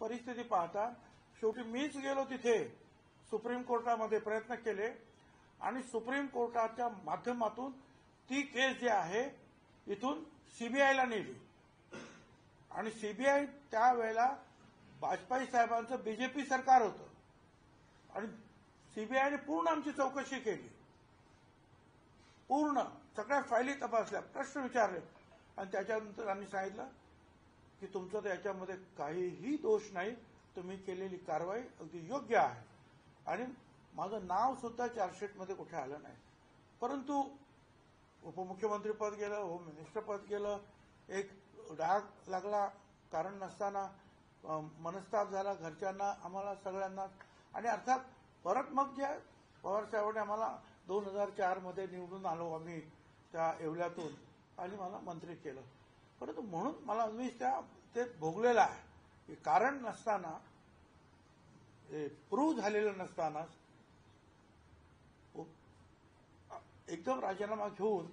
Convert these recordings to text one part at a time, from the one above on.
परिस्थिती पाहता शेवटी मीच गेलो तिथे सुप्रीम कोर्टामध्ये प्रयत्न केले आणि सुप्रीम कोर्टाच्या माध्यमातून ती केस जी आहे इथून सीबीआयला नेली आणि सीबीआय त्यावेळेला वाजपेयी साहेबांचं बीजेपी सरकार होतं आणि सीबीआयने पूर्ण आमची चौकशी केली, पूर्ण सगळ्या फायली तपासल्या, प्रश्न विचारले आणि त्याच्यानंतर आम्ही सांगितलं की तुमचं तर याच्यामध्ये काहीही दोष नाही, तुम्ही केलेली कारवाई अगदी योग्य आहे आणि माझं नाव सुद्धा चार्जशीटमध्ये कुठे आलं नाही. परंतु उपमुख्यमंत्री पद गेलं, होम मिनिस्टर पद गेलं, एक डाग लागला कारण नसताना, मनस्ताप झाला घरच्यांना, आम्हाला सगळ्यांना आणि अर्थात परत मग जे पवारसाहेबांनी आम्हाला 2004 मध्ये निवडून आलो आम्ही त्या येवल्यातून आणि मला मंत्री केलं. परंतु म्हणून मला मी ते भोगलेलं आहे की कारण नसताना, प्रूव्ह झालेलं नसताना एकदम राजीनामा घेऊन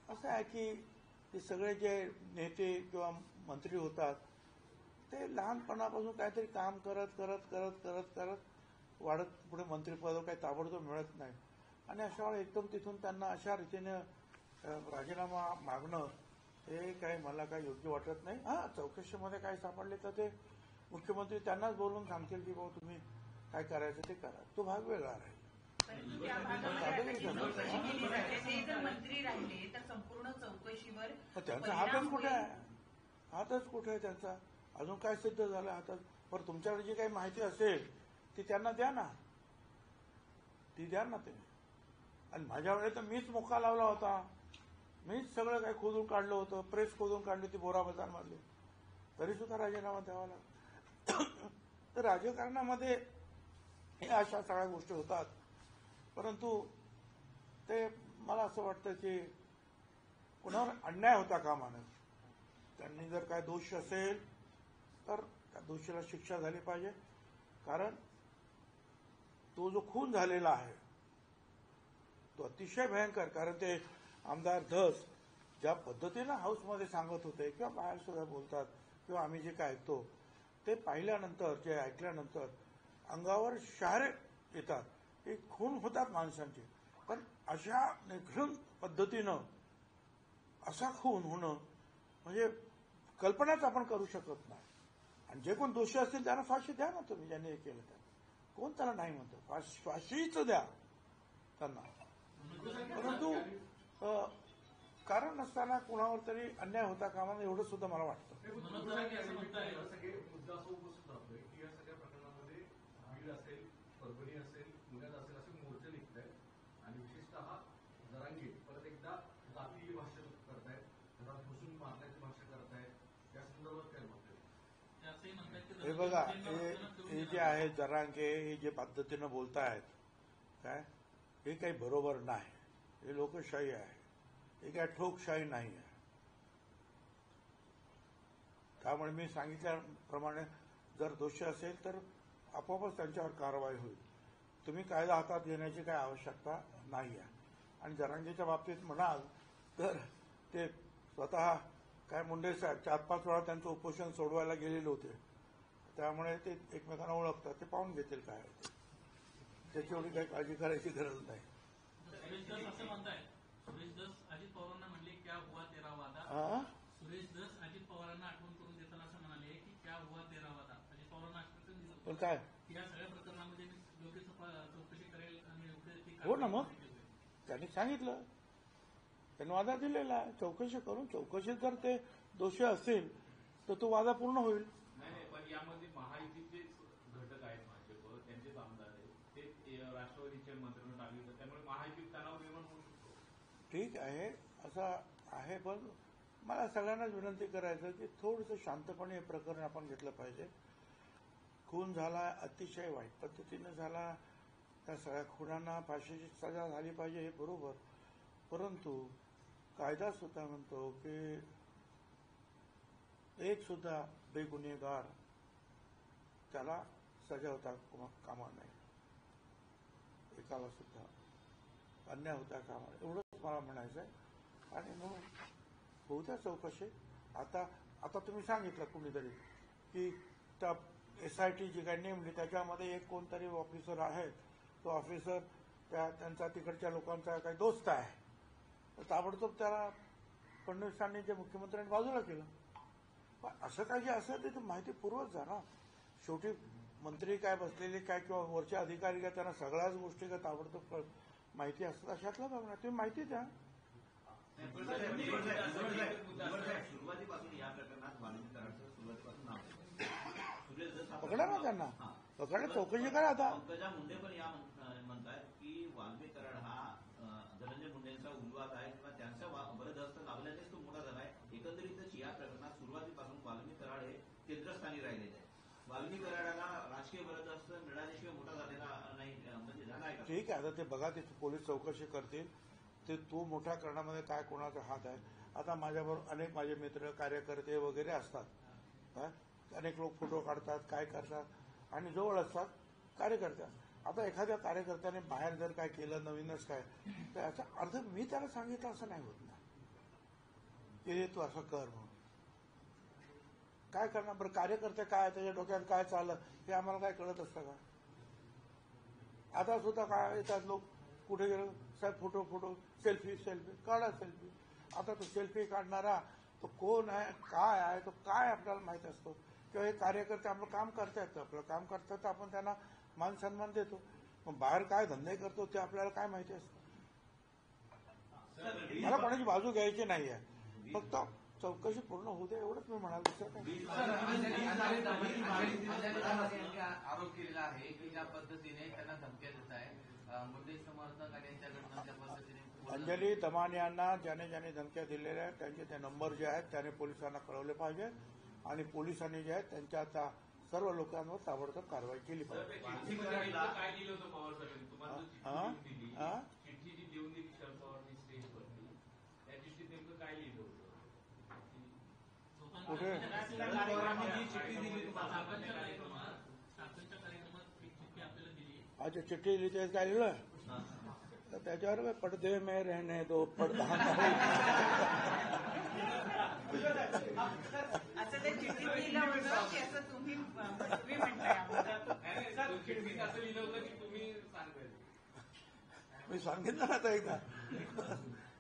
असं आहे की ते सगळे जे नेते किंवा मंत्री होतात ते लहानपणापासून काहीतरी काम करत करत करत करत करत वाढत पुढे मंत्रिपद काही ताबडतोब मिळत नाही आणि अशा वेळी एकदम तिथून त्यांना अशा रीतीने राजीनामा मागणं हे काही मला काही योग्य वाटत नाही. हा, चौकशीमध्ये काय सापडले तर ते मुख्यमंत्री त्यांनाच बोलून सांगतील की बाबा तुम्ही काय करायचं ते करा, तो भाग वेगळा राहील. मंत्री राहिले तर संपूर्ण चौकशीवर त्यांचा हातच कुठे आहे, हातच कुठे आहे त्यांचा, अजून काय सिद्ध झालं हातात. पण तुमच्याकडे जी काही माहिती असेल ती त्यांना द्या ना, ती द्या ना तुम्ही. आणि माझ्या वेळेस तर मीच मुक्का लावला होता, मीच सगळं काही खोदून काढलं होतं, प्रेस खोदून काढली होती बोरा बाजारमधली, तरी सुद्धा राजीनामा द्यावा लागला. तर राजकारणामध्ये अशा सगळ्या गोष्टी होतात. परंतु ते मला असं वाटतं की कुणावर अन्याय होता कामा नये. त्यांनी जर काय दोष असेल तर त्या दोषीला शिक्षा झाली पाहिजे. कारण तो जो खून झालेला आहे तो अतिशय भयंकर. कारण ते आमदार धस ज्या पद्धतीनं हाऊसमध्ये सांगत होते किंवा बाहेर सुद्धा बोलतात किंवा आम्ही जे काय ऐकतो ते पाहिल्यानंतर, जे ऐकल्यानंतर अंगावर शहारे येतात. हे खून होतात माणसांचे, पण अशा निर्घृण पद्धतीनं असा खून होणं म्हणजे कल्पनाच आपण करू शकत नाही. आणि जे कोण दोषी असतील त्यांना फाशी द्या ना तुम्ही, ज्यांनी हे केलं त्या, कोण त्याला नाही म्हणतं, फाशीच द्या त्यांना. परंतु कारण नसताना कुणावर तरी अन्याय होता कामा नये एवढं सुद्धा मला वाटतं. परभणी असेल, पुण्यात असेल असे मोर्चे निघत आहेत आणि विशेषतः जरांगे परत एकदा जातीय भाषा करतायत, त्यांना घुसून मारण्याची भाषा करतायत, या संदर्भात काय म्हणतात? हे बघा, हे जे आहे जरांगे हे जे पद्धतीनं बोलतायत काय, हे काही बरोबर नाही. हे लोकशाही आहे, हे काही ठोकशाही नाही आहे. त्यामुळे मी सांगितल्याप्रमाणे जर दोषी असेल तर आपोआपच त्यांच्यावर कारवाई होईल. तुम्ही कायदा हातात घेण्याची काही आवश्यकता नाही आहे. आणि जरांगेच्या बाबतीत म्हणाल तर ते स्वतः काय मुंडे साहेब 4-5 वेळा त्यांचं उपोषण सोडवायला गेलेले होते, त्यामुळे ते एकमेकांना ओळखतात, ते पाहून घेतील काय होते. त्याची एवढी काही काळजी करायची गरज नाही. सुरेश दस असं म्हणताय, सुरेश दस अजित पवारांना म्हणले क्या हुआ तेरा वादा. सुरेश दस अजित पवारांना आठवण करून देताना असं म्हणाले की क्या हुआ तेरा वादा. अजित पवारांना आश्वासन दिलं पण काय या सगळ्या प्रकरणामध्ये योग्य चौकशी करेल आणि योग्य हो ना, मग त्यांनी सांगितलं, त्यांनी वादा दिलेला आहे, चौकशी करून चौकशीत जर ते दोषी असतील तर तो वादा पूर्ण होईल. नाही, पण यामध्ये महायुतीचे घटक आहेत, भाजप त्यांचेच आमदार आहेत, ते राष्ट्रवादीच्या मंत्र्यांना टाकले, त्यामुळे महायुतीत तणाव निर्माण होऊ शकतो. ठीक आहे, असं आहे, पण मला सगळ्यांनाच विनंती करायचं की थोडंसं शांतपणे हे प्रकरण आपण घेतलं पाहिजे. खून झाला, अतिशय वाईट पद्धतीनं झाला, त्या सगळ्या खुनांना फाशीची सजा झाली पाहिजे, हे बरोबर. परंतु कायदा सुद्धा म्हणतो की एक सुद्धा बेगुन्हेगार त्याला सजा होता कामा नये, एकाला सुद्धा अन्याय होता कामा नये, एवढंच मला म्हणायचं आहे. आणि म्हणून होऊ द्या चौकशी. आता तुम्ही सांगितलं कुणीतरी की त्या SIT जी काही नेमली त्याच्यामध्ये एक कोणतरी ऑफिसर आहे, तो ऑफिसर त्यांचा तिकडच्या लोकांचा काही दोस्त आहे. तर ताबडतोब त्याला फडणवीसांनी जे मुख्यमंत्र्यांनी बाजूला केलं. पण असं काही जे असेल ते माहिती पूर्वच जा ना. शेवटी मंत्री काय बसलेले काय किंवा वरचे अधिकारी काय त्यांना सगळ्याच गोष्टी काय ताबडतोब माहिती असतात अशातलं बघणार. तुम्ही माहिती द्या. सुरुवातीपासून या प्रकरणात वाल्मिकी कराडचं सुरुवातीपासून नाव सुरेश दस पकडा ना त्यांना, पकडा, चौकशी करा. आता पंकजा मुंडे पण या म्हणतात की वाल्मिकी कराड हा धनंजय मुंडेंचा उल्वाद आहे किंवा त्यांचा बरदस्त लावल्यानेच तो मोठा झाला आहे. एकंदरीतच या प्रकरणात सुरुवातीपासून वाल्मिकी कराड हे केंद्रस्थानी राहिलेले आहे. वाल्मिकी कराडाला राजकीय बरदस्त मिळाल्याशिवाय मोठा झालेला नाही म्हणजे झाला आहे का? ठीक आहे, आता ते बघा, ते पोलीस चौकशी करतील. ते तो मोठ्या करण्यामध्ये काय कोणाचा हात आहे. आता माझ्याबरोबर अनेक माझे मित्र कार्यकर्ते वगैरे असतात. अनेक लोक फोटो काढतात, काय करतात आणि जवळ असतात कार्यकर्त्या. आता एखाद्या कार्यकर्त्याने बाहेर जर काय केलं नवीनच काय, तर याचा अर्थ मी त्याला सांगितलं असं नाही होत ना की तू असं कर म्हणून. काय करणार बरं, कार्यकर्ते काय त्याच्या डोक्यात काय चाललं हे आम्हाला काय कळत असतं का. आता सुद्धा काय येतात लोक, कुठे गेलो साहेब फोटो सेल्फी काढा सेल्फी. आता तो सेल्फी काढणारा तो कोण आहे, काय आहे, तो काय आपल्याला माहित असतो. किंवा हे कार्यकर्ते आपलं काम करतायत, आपलं काम करतात तर आपण त्यांना मान सन्मान देतो. पण बाहेर काय धंदे करतो ते आपल्याला काय माहिती असतं. मला कोणाची बाजू घ्यायची नाही आहे, फक्त चौकशी पूर्ण होऊ दे एवढंच मी म्हणाल. दुसरं काय आरोप केलेला आहे की ज्या पद्धतीने त्यांना धमक्या देत आहे मुंडे समर्थक आणि त्यांच्या घटनांच्या पद्धतीने. अंजली दमाने यांना ज्याने ज्याने धमक्या दिलेल्या आहेत त्यांचे ते नंबर जे आहेत त्याने पोलिसांना कळवले पाहिजे आणि पोलिसांनी जे आहेत त्यांच्या त्या सर्व लोकांवर ताबडतोब कारवाई केली पाहिजे. काय दिलं होतं पवार साहेबांनी तुम्हाला चिठ्ठी जी देऊन दिली शरद पवारनी स्टेजवरती, त्या चिठ्ठीत नेमकं काय लिहिलं होतं? कुठे अच्छा चिठ्ठी लिहिते काय लिहिलं तर त्याच्यावर पडदे में रहने दो पडदा असं ते चिठ्ठीत लिहिलं होतं की असं तुम्ही म्हणताय चिठ्ठीत असं लिहिलं होतं की तुम्ही सांगताय. मी सांगितलं ना आता एकदा,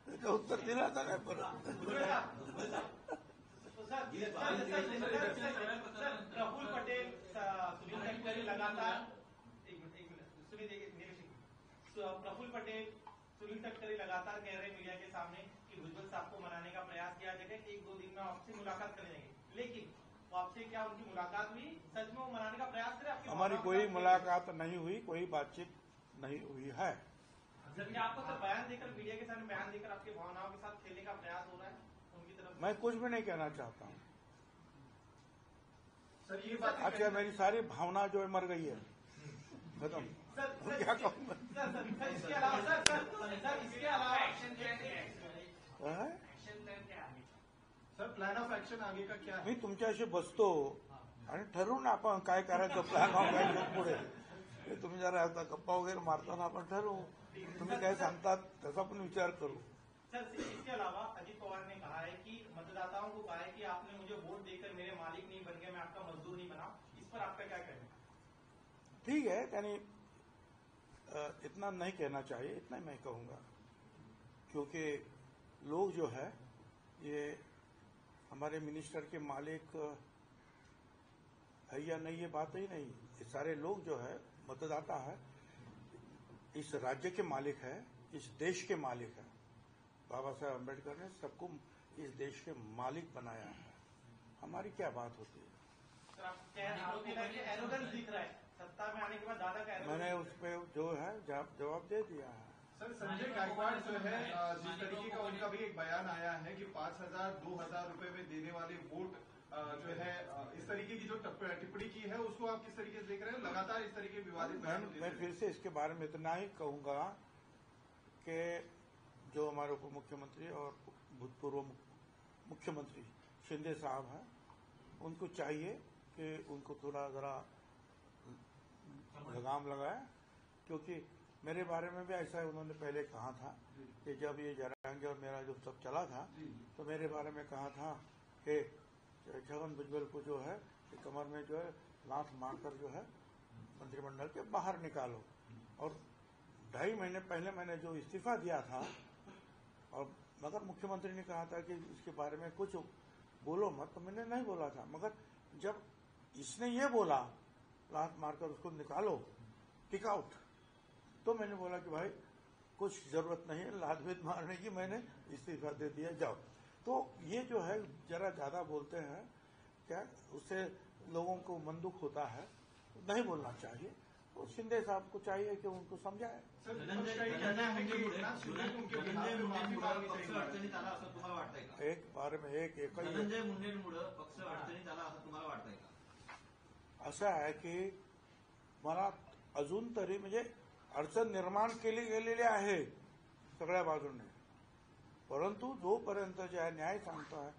त्याचं उत्तर दिलं आता काय परत. प्रफुल्ल पटेल सुनील तटकरे लगातार प्रफुल्ल पटेल सुनील तटकरे लगातार कह रहे हैं मीडिया के सामने कि भुजबल साहब को मनाने का प्रयास किया जाएगा, 1-2 दिन में आपसे मुलाकात करने जाएंगे. लेकिन वो आपसे क्या उनकी मुलाकात हुई? सच में वो मनाने का प्रयास करे? हमारी कोई मुलाकात नहीं हुई, कोई बातचीत नहीं हुई है. जबकि आपको सर बयान देकर मीडिया के सामने बयान देकर आपकी भावनाओं के साथ खेलने का प्रयास हो रहा है उनकी तरफ. मैं कुछ भी नहीं कहना चाहता हूँ सर ये बात अच्छा. मेरी सारी भावना जो है मर गई है, खत्म. क्या कहूँ इसके अलावा इसके अलावा सर प्लॅन ऑफ ऍक्शन आगे का क्या है? मी तुमच्याशी बसतो आणि ठरवून आपण काय करायचं, प्लॅन ऑफ ऍक्शन पुढे. तुम्ही जरा आता गप्पा वगैरे मारताना आपण ठरवू. तुम्ही काय सांगतात त्याचा पण विचार करू. सर इसके अलावा अजित पवार ने कहा है कि मतदाताओं को कहा है कि आपने मुझे वोट देकर मेरे मालिक नहीं बन गए, मैं आपका मजदूर नहीं बना. इस पर आपका क्या कहना है? ठीक है, यानी इतना नहीं कहना चाहिए, इतना ही मैं कहूंगा. क्योंकि लोग जो है ये हमारे मिनिस्टर के मालिक है या नहीं ये बात ही नहीं. ये सारे लोग जो है मतदाता है, इस राज्य के मालिक है, इस देश के मालिक है. बाबा साहेब अम्बेडकर ने सबको इस देश के मालिक बनाया है. हमारी क्या बात होती है? सर आप एरोगेंस दिख रहा है सत्ता में आने के बाद दादा का. मैंने उस पर जो है जवाब दे दिया है. सर संजय गायकवाड़ जो है जिस तरीके का उनका भी एक बयान आया है कि 5,000-2,000 रुपए में देने वाले वोट जो है इस तरीके की जो टिप्पणी की है उसको आप किस तरीके से देख रहे हैं? लगातार इस तरीके विवादित बयान होते मैं हैं. फिर से इसके बारे में इतना ही कहूंगा कि जो हमारे उप मुख्यमंत्री और भूतपूर्व मुख्यमंत्री शिंदे साहब हैं, उनको चाहिए कि उनको थोड़ा जरा लगाम लगाए. क्योंकि मेरे बारे में भी ऐसा उन्होंने पहले कहा था कि जब ये जरांगे और मेरा जो सब चला था तो मेरे बारे में कहा था कि छगन भुजबल को जो है कि कमर में जो है लात मारकर जो है मंत्रिमंडल के बाहर निकालो। और 2.5 महीने पहले मैंने जो इस्तीफा दिया था, और मगर मुख्यमंत्री ने कहा था कि इसके बारे में कुछ बोलो मत, तो मैंने नहीं बोला था। मगर जब इसने ये बोला लात मारकर उसको निकालो, टिक आउट, तो मैंने बोला कि भाई कुछ जरूरत नहीं है लात भीत मारने की, मैंने इस्तीफा दे दिया, जाओ। तो ये जो है जरा ज्यादा बोलते हैं क्या, उससे लोगों को मन दुख होता है, नहीं बोलना चाहिए। तो शिंदे साहब को चाहिए कि उनको समझाए। पक्ष अडचणीत आला असं तुम्हाला वाटतंय का? एक बार में एकही धनंजय मुंडेंमुळे पक्ष अडचणीत आला असं तुम्हाला वाटतंय का? असं आहे की मला अजून तरी म्हणजे अडचण निर्माण केली गेलेली आहे सगळ्या बाजूने, परंतु जोपर्यंत जे आहे न्याय सांगतो आहे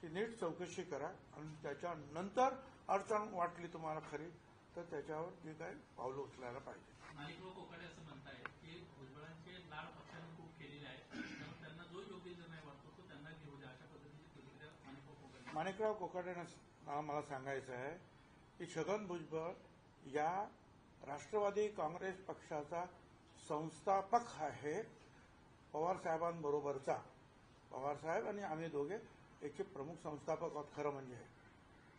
की नीट चौकशी करा आणि त्याच्यानंतर अडचण वाटली तुम्हाला खरी तर त्याच्यावर जे काही पावलं उचलायला पाहिजे. माणिकराव कोकाटे असं म्हणतायत की भुजबळांचे लाड पक्षाने खूप केलेले आहेत, त्यामुळे त्यांना जो योग्य निर्णय वाटतो तो त्यांना घेऊ द्या, अशा पद्धतीची प्रतिक्रिया माणिकराव कोकाटेंना मला सांगायचं आहे की छगन भुजबळ या राष्ट्रवादी काँग्रेस पक्षाचा संस्थापक आहे, पवार साहेबांबरोबरचा. पवार साहेब आणि आम्ही दोघे याचे प्रमुख संस्थापक आहोत. खरं म्हणजे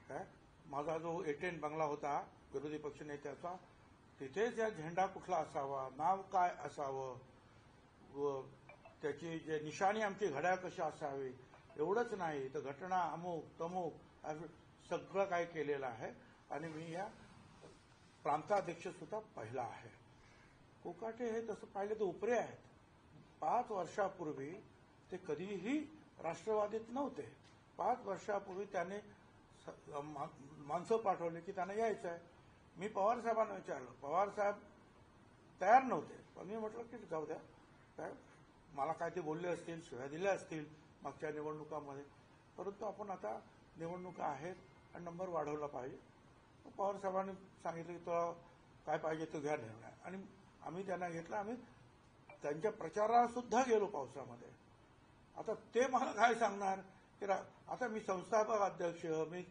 काय, माझा जो एटेन बंगला होता विरोधी पक्षनेत्याचा, तिथेच या झेंडा कुठला असावा, नाव काय असावं, व त्याची जे निशाणी आमची घड्याळ कशी असावी, एवढंच नाही तर घटना अमुक तमुक असं सगळं काय केलेलं आहे. आणि मी या प्रांताध्यक्ष सुद्धा पहिला आहे. कोकाटे हे तसं पाहिलं तर उपरे आहेत. 5 वर्षापूर्वी ते कधीही राष्ट्रवादीत नव्हते. 5 वर्षापूर्वी त्याने माणसं पाठवली की त्यांना यायचं आहे. मी पवार साहेबांना विचारलं, पवार साहेब तयार नव्हते, पण मी म्हटलं की जाऊ द्या, काय मला काय ते बोलले असतील, शिव्या दिल्या असतील मागच्या निवडणुकामध्ये, परंतु आपण आता निवडणुका आहेत आणि नंबर वाढवला पाहिजे. पवार साहेबांनी सांगितलं की तुला काय पाहिजे तो घ्या निर्णय, आणि आम्ही त्यांना घेतला. आम्ही त्यांच्या प्रचाराला सुद्धा गेलो पावसामध्ये. आता ते मला काय सांगणार की आता मी संस्थापक अध्यक्ष, मी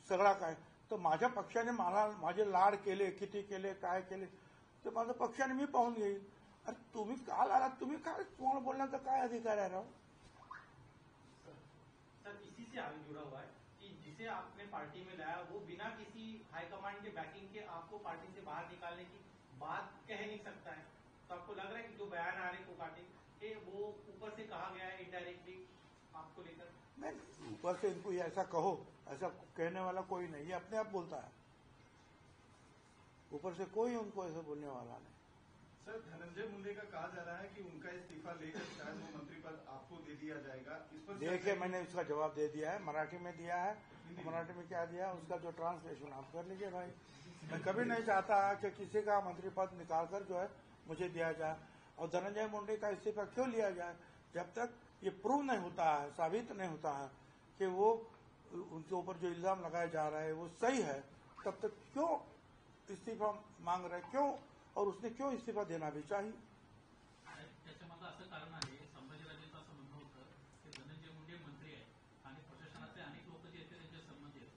सगळा काय, तर माझ्या पक्षाने मला माझे लाड केले, किती केले, काय केले, ते माझ्या पक्षाने मी पाहून घेईल. अरे तुम्ही काल आलात, तुम्ही काय, तुम्हाला बोलण्याचा काय अधिकार आहे राव? सर इसी से आगे जुड़ा हुआ है कि जिसे आपने पार्टी में लाया वो बिना किसी हाईकमांड के बैकिंग के आपको पार्टी से बाहर निकालने की बात कह नहीं सकता है. तो आपको लग रहा है कि जो बयान आ रहे कोकाटे के वो ऊपर से कहा गया है इनडायरेक्टली आपको लेकर? नहीं, ऊपर से इनको ये ऐसा कहो, ऐसा कहने वाला कोई नहीं, ये अपने आप बोलता है. ऊपर से कोई उनको ऐसा बोलने वाला नहीं. सर धनंजय मुंडे का कहा जा रहा है कि उनका इस्तीफा लेकर शायद वो मंत्री पद आपको दे दिया जाएगा. इस पर देखिए मैंने इसका जवाब दे दिया है, मराठी में दिया है. मराठी में क्या दिया उसका जो ट्रांसलेशन आप कर लीजिए भाई. मैं कभी नहीं चाहता कि किसी का मंत्री पद निकालकर जो है मुझे दिया जाए. और धनंजय मुंडे का इस्तीफा क्यों लिया जाए? जब तक ये प्रूव नहीं होता है, साबित नहीं होता है कि वो उनके ऊपर जो इल्जाम लगाया जा रहा है वो सही है, तब तक क्यों इस्तीफा मांग रहे, क्यों, और उसने क्यों इस्तीफा देना भी चाहिए? त्याच्यामागं असं कारण आहे, संभाजीराजेंचं असं म्हणणं होतं की धनंजय मुंडे मंत्री आहेत आणि प्रशासनाचे अनेक लोक जे आहेत त्यांच्या संबंधित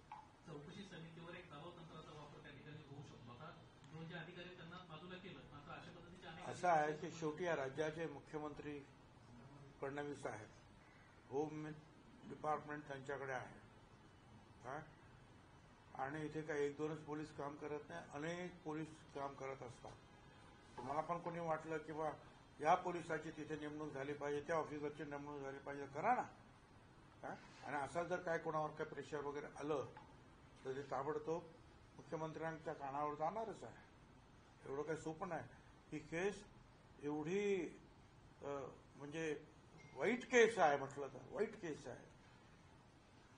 चौकशी समितीवर एक दबाव तंत्राचा वापर त्या ठिकाणी होऊ शकतो. आता दोन जे अधिकारी त्यांना बाजूला केलं, मात्र अशा पद्धतीचे अनेक असं आहे की शेवटी या राज्याचे मुख्यमंत्री फडणवीस आहेत, होम डिपार्टमेंट त्यांच्याकडे आहे काय, आणि इथे काही 1-2च पोलीस काम करत नाही, अनेक पोलीस काम करत असतात. तुम्हाला पण कोणी वाटलं की बा या पोलिसाची तिथे नेमणूक झाली पाहिजे, त्या ऑफिसरची नेमणूक झाली पाहिजे, करा ना काय. आणि असं जर काय कोणावर काय प्रेशर वगैरे आलं तर ते ताबडतोब मुख्यमंत्र्यांच्या कानावर जाणारच आहे. एवढं काही सोपं नाही. ही केस एवढी म्हणजे वाईट केस आहे, म्हटलं तर वाईट केस आहे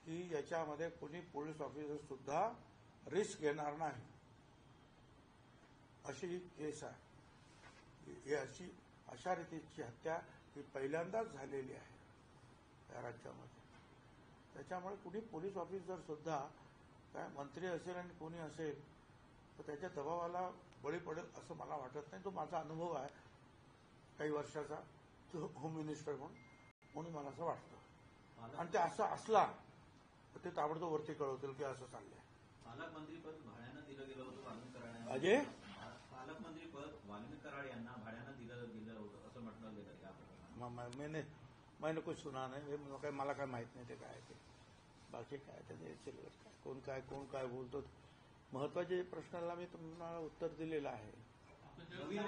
की याच्यामध्ये कोणी पोलीस ऑफिसर सुद्धा रिस्क घेणार नाही, अशी ही केस आहे. ही अशा रीतीची हत्या ही पहिल्यांदाच झालेली आहे या राज्यामध्ये. त्याच्यामुळे कुणी पोलीस ऑफिसर सुद्धा काय मंत्री असेल आणि कोणी असेल तर त्याच्या दबावाला बळी पडेल असं मला वाटत नाही. तो माझा अनुभव आहे काही वर्षाचा होम मिनिस्टर म्हणून मला असं वाटतं. आणि ते असं असला तर ते ताबडतोब वरती कळवतील की असं चाललंय. पालकमंत्रीपद भाड्यानं दिलं गेलं होतं वाल्मिक कराड अजय? पालकमंत्रीपद वाल्मिक कराड यांना भाड्यानं दिलं गेलं होतं असं म्हटलं गेलं या प्रकरणात. मैंने कुछ सुना नाही, मला काय माहित नाही ते काय ते. बाकी काय त्याचे चिल्लर काय कोण काय बोलतो. महत्वाच्या प्रश्नाला मी तुम्हाला उत्तर दिलेलं आहे. सुजय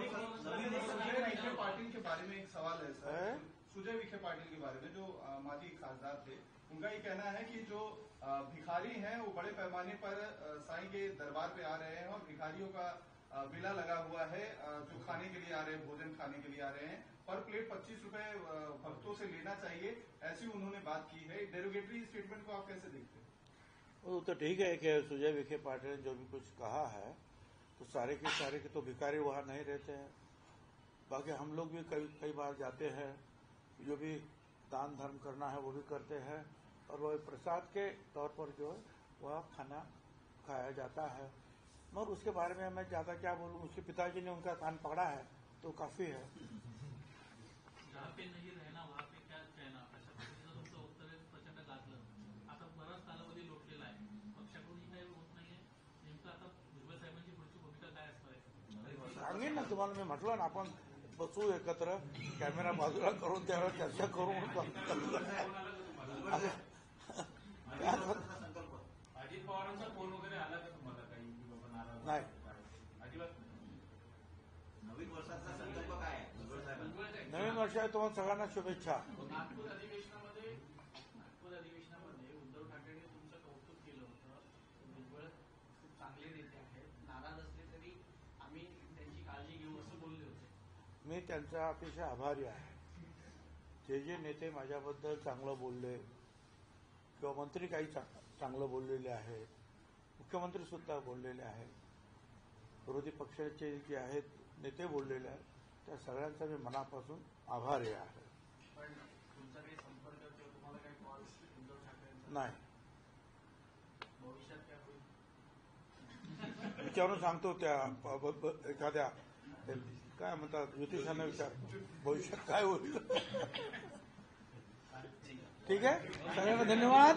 विखे पाटिल के बारे में एक सवाल है सर. सुजय विखे पाटिल के बारे में जो माजी खासदार थे, उनका ये कहना है कि जो भिखारी हैं वो बड़े पैमाने पर साईं के दरबार पे आ रहे हैं और भिखारियों का बिला लगा हुआ है, जो खाने के लिए आ रहे हैं, भोजन खाने के लिए आ रहे हैं. पर प्लेट 25 रुपए भक्तों से लेना चाहिए, ऐसी उन्होंने बात की है. डेरोगेटरी स्टेटमेंट को आप कैसे देखते हैं? वो तो ठीक है कि सुजय विखे पाटिल ने जो भी कुछ कहा है, तो सारे के तो भिखारी वहां नहीं रहते हैं. बाकी हम लोग भी कई बार जाते हैं, जो भी दान धर्म करना है वो भी करते हैं, और वह प्रसाद के तौर पर जो है वह खाना खाया जाता है. मगर उसके बारे में मैं ज्यादा क्या बोलूं, उसके पिताजी ने उनका कान पकड़ा है तो काफी है. जहाँ पे नाही राहणार वहाँ पे क्या कहना, अशा पद्धतीचं तुमचं उत्तर प्रचंड गाजलं. आता बराच कालावधी लोटलेला आहे, पक्षाकडूनही काही होत नाहीये. नेमकं आता भुजबळ साहेबांची पुढची भूमिका काय असणार आहे? सांगेन ना तुम्हाला, मी म्हटलं ना आपण बसू एकत्र, कॅमेरा बाजूला करून त्यावेळेला चर्चा करू. अजित पवारांचा फोन वगैरे आला का तुम्हाला काही की बाबा नाराज नाही. अजिबात नाही. नवीन वर्षाचा संकल्प काय आहे भुजबळ साहेबांचा? नवीन वर्षात तुम्हाला सगळ्यांना शुभेच्छा. नागपूर अधिवेशनामध्ये उद्धव ठाकरेंनी तुमचं कौतुक केलं होतं. भुजबळ खूप चांगले नेते आहेत, नाराज असले तरी आम्ही त्यांची काळजी घेऊ असं बोलले होते. मी त्यांचा अतिशय आभारी आहे. जे नेते माझ्याबद्दल चांगलं बोलले किंवा मंत्री काही चांगलं बोललेले आहे, मुख्यमंत्री सुद्धा बोललेले आहेत, विरोधी पक्षाचे जे आहेत नेते बोललेले आहेत, त्या सगळ्यांचा मी मनापासून आभारी आहे. पण तुमचा काही संपर्क किंवा तुम्हाला काही कॉल उद्धव ठाकरेंचा नाही, भविष्यात काय होईल? विचारून सांगतो त्या एखाद्या काय म्हणतात ज्योतिषांना विचार, भविष्यात काय होईल. ठीक आहे, सगळ्यांना धन्यवाद.